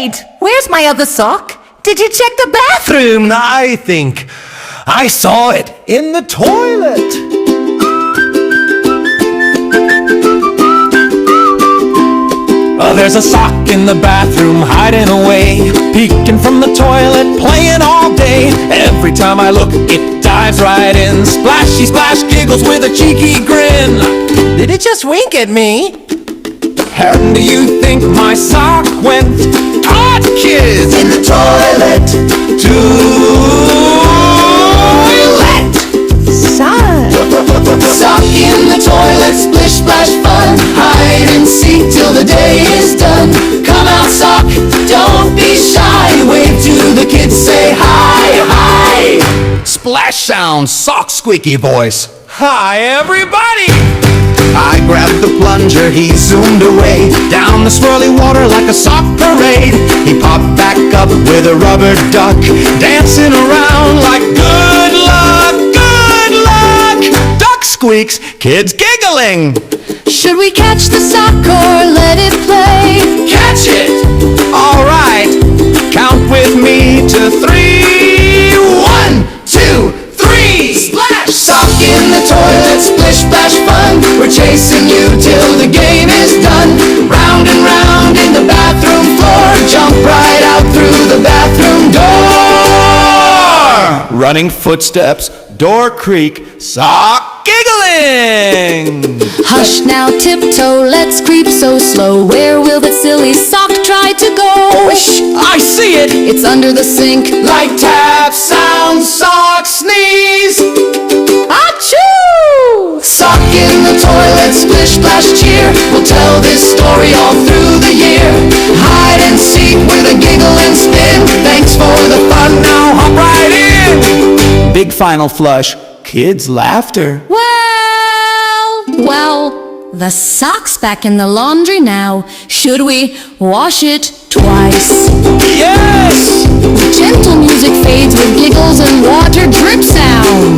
Wait, where's my other sock? Did you check the bathroom? I think I saw it in the toilet. There's a sock in the bathroom hiding away, peeking from the toilet, playing all day. Every time I look, it dives right in. Splashy splash giggles with a cheeky grin. Did it just wink at me? And do you think my sock went? Odd kids in the toilet. Toilet. Sock in the toilet, splish splash fun. Hide and seek till the day is done. Come out, sock, don't be shy. Wave to the kids, say hi, hi. Splash sound, sock squeaky voice. Hi, everybody! I grabbed the plunger, he zoomed away down the swirly water like a sock parade. He popped back up with a rubber duck, dancing around like good luck, good luck. Duck squeaks, kids giggling. Should we catch the sock or let it play? Catch it! All right, count with me to 3. 1, 2, 3. Splash! Sock in the toilet, splish splash fun. We're chasing you till the game is done. Round and round in the bathroom floor. Jump right out through the bathroom door. Running footsteps, door creak, sock giggling. Hush now, tiptoe, let's creep so slow. Where will that silly sock try to go? Shh, I see it. It's under the sink. Like tap sound, sock sneeze. Achoo! Sock in the toilet, splish splash cheer. We'll tell this story all through the year. Hide and seek with a giggle and spin. Thanks for the fun, now hop right in. Big final flush, kids' laughter. Well, the sock's back in the laundry now. Should we wash it twice? Yes! Gentle music fades with giggles and water drip sound.